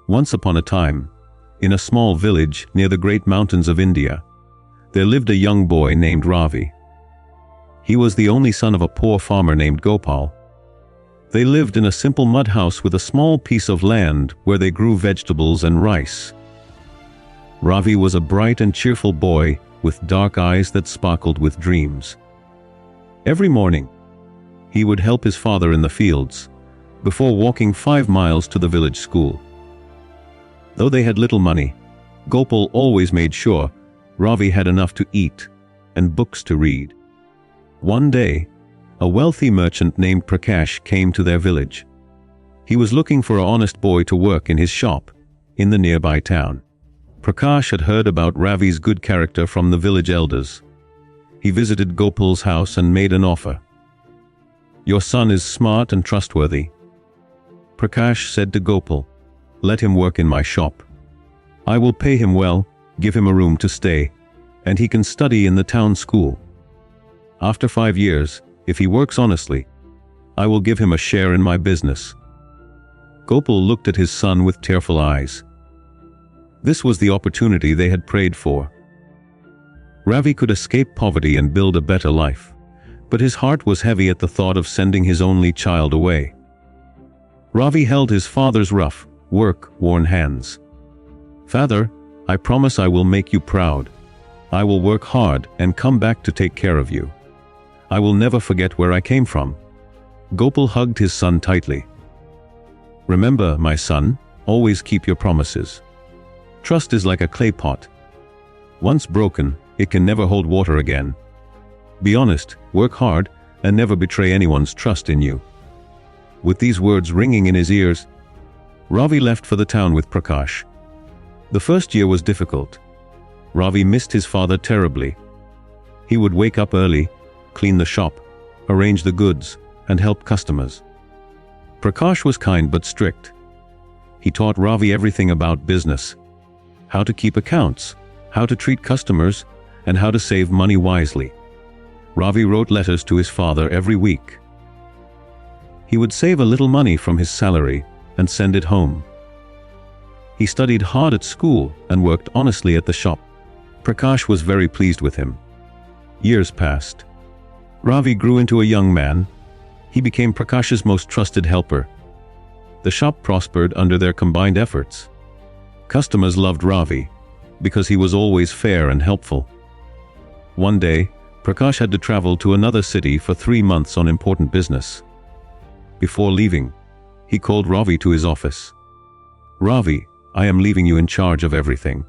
Once upon a time, in a small village near the great mountains of India, there lived a young boy named Ravi. He was the only son of a poor farmer named Gopal. They lived in a simple mud house with a small piece of land where they grew vegetables and rice. Ravi was a bright and cheerful boy with dark eyes that sparkled with dreams. Every morning, he would help his father in the fields before walking 5 miles to the village school. Though they had little money, Gopal always made sure Ravi had enough to eat and books to read. One day, a wealthy merchant named Prakash came to their village. He was looking for an honest boy to work in his shop in the nearby town. Prakash had heard about Ravi's good character from the village elders. He visited Gopal's house and made an offer. "Your son is smart and trustworthy." Prakash said to Gopal, "Let him work in my shop. I will pay him well, give him a room to stay, and he can study in the town school. After 5 years, if he works honestly, I will give him a share in my business." Gopal looked at his son with tearful eyes. This was the opportunity they had prayed for. Ravi could escape poverty and build a better life, but his heart was heavy at the thought of sending his only child away. Ravi held his father's rough, work-worn hands. "Father, I promise I will make you proud. I will work hard and come back to take care of you. I will never forget where I came from." Gopal hugged his son tightly. "Remember, my son, always keep your promises. Trust is like a clay pot. Once broken, it can never hold water again. Be honest, work hard, and never betray anyone's trust in you." With these words ringing in his ears, Ravi left for the town with Prakash. The first year was difficult. Ravi missed his father terribly. He would wake up early, clean the shop, arrange the goods, and help customers. Prakash was kind but strict. He taught Ravi everything about business: how to keep accounts, how to treat customers, and how to save money wisely. Ravi wrote letters to his father every week. He would save a little money from his salary and send it home. He studied hard at school and worked honestly at the shop. Prakash was very pleased with him. Years passed. Ravi grew into a young man. He became Prakash's most trusted helper. The shop prospered under their combined efforts. Customers loved Ravi because he was always fair and helpful. One day, Prakash had to travel to another city for 3 months on important business. Before leaving, he called Ravi to his office. "Ravi, I am leaving you in charge of everything.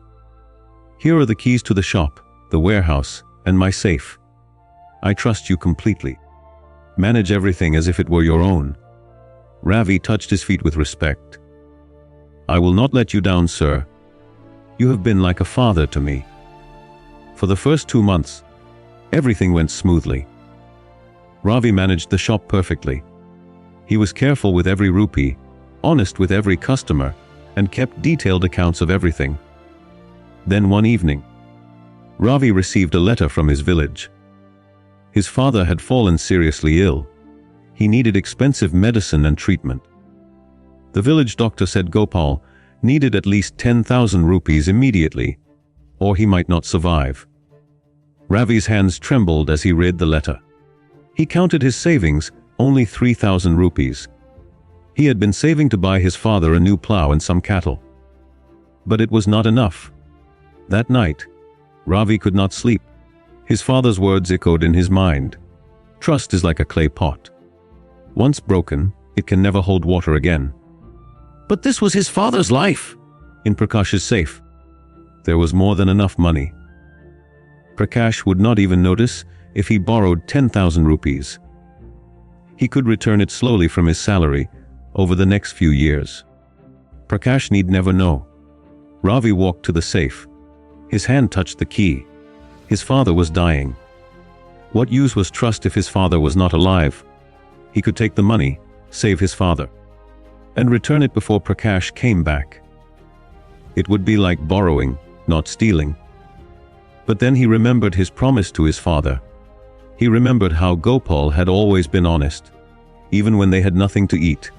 Here are the keys to the shop, the warehouse, and my safe. I trust you completely. Manage everything as if it were your own." Ravi touched his feet with respect. "I will not let you down, sir. You have been like a father to me." For the first 2 months, everything went smoothly. Ravi managed the shop perfectly. He was careful with every rupee, honest with every customer, and kept detailed accounts of everything. Then one evening, Ravi received a letter from his village. His father had fallen seriously ill. He needed expensive medicine and treatment. The village doctor said Gopal needed at least 10,000 rupees immediately, or he might not survive. Ravi's hands trembled as he read the letter. He counted his savings, only 3,000 rupees. He had been saving to buy his father a new plow and some cattle. But it was not enough. That night, Ravi could not sleep. His father's words echoed in his mind. Trust is like a clay pot. Once broken, it can never hold water again. But this was his father's life. In Prakash's safe, there was more than enough money. Prakash would not even notice if he borrowed 10,000 rupees. He could return it slowly from his salary over the next few years. Prakash need never know. Ravi walked to the safe. His hand touched the key. His father was dying. What use was trust if his father was not alive? He could take the money, save his father, and return it before Prakash came back. It would be like borrowing, not stealing. But then he remembered his promise to his father. He remembered how Gopal had always been honest, even when they had nothing to eat.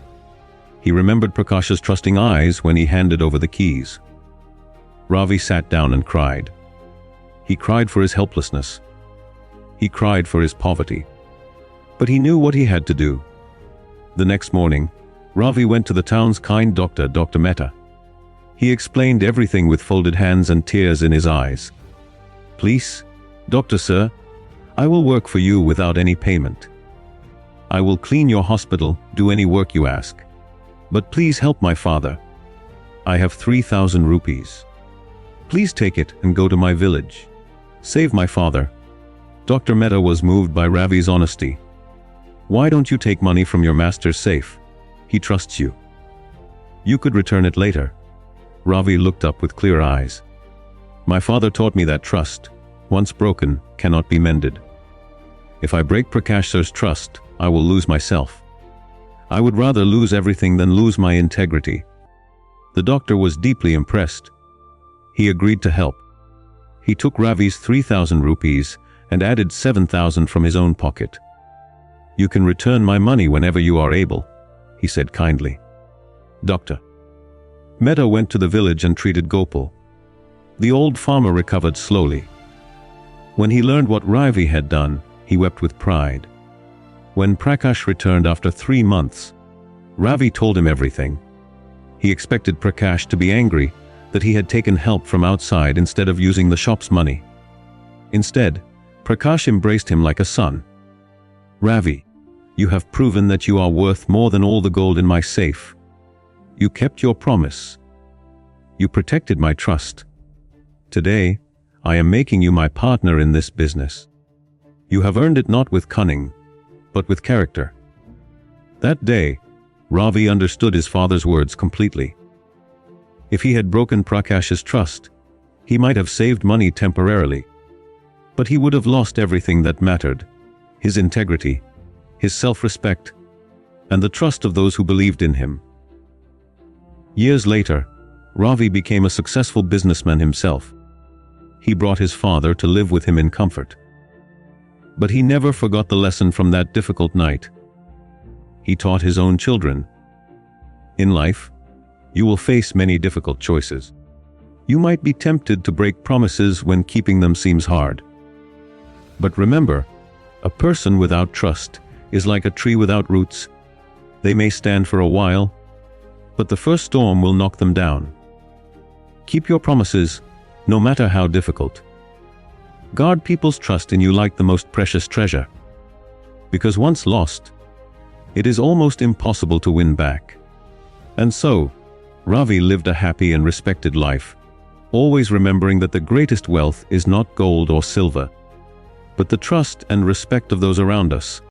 He remembered Prakash's trusting eyes when he handed over the keys. Ravi sat down and cried. He cried for his helplessness. He cried for his poverty. But he knew what he had to do. The next morning, Ravi went to the town's kind doctor, Dr. Mehta. He explained everything with folded hands and tears in his eyes. Please, doctor sir, I will work for you without any payment. I will clean your hospital, do any work you ask. But please help my father. I have 3,000 rupees. Please take it and go to my village. Save my father. Dr. Mehta was moved by Ravi's honesty. Why don't you take money from your master's safe? He trusts you. You could return it later. Ravi looked up with clear eyes. My father taught me that trust, once broken, cannot be mended. If I break Prakash sir's trust, I will lose myself. I would rather lose everything than lose my integrity. The doctor was deeply impressed. He agreed to help. He took Ravi's 3,000 rupees and added 7,000 from his own pocket. You can return my money whenever you are able, he said kindly. Dr. Mehta went to the village and treated Gopal. The old farmer recovered slowly. When he learned what Ravi had done, he wept with pride. When Prakash returned after 3 months, Ravi told him everything. He expected Prakash to be angry that he had taken help from outside instead of using the shop's money. Instead, Prakash embraced him like a son. Ravi, you have proven that you are worth more than all the gold in my safe. You kept your promise. You protected my trust. Today, I am making you my partner in this business. You have earned it not with cunning, but with character. That day, Ravi understood his father's words completely. If he had broken Prakash's trust, he might have saved money temporarily, but he would have lost everything that mattered: his integrity, his self-respect, and the trust of those who believed in him. Years later, Ravi became a successful businessman himself. He brought his father to live with him in comfort. But he never forgot the lesson from that difficult night. He taught his own children. In life, you will face many difficult choices. You might be tempted to break promises when keeping them seems hard. But remember, a person without trust is like a tree without roots. They may stand for a while, but the first storm will knock them down. Keep your promises, no matter how difficult. Guard people's trust in you like the most precious treasure. Because once lost, it is almost impossible to win back. And so, Ravi lived a happy and respected life, always remembering that the greatest wealth is not gold or silver, but the trust and respect of those around us.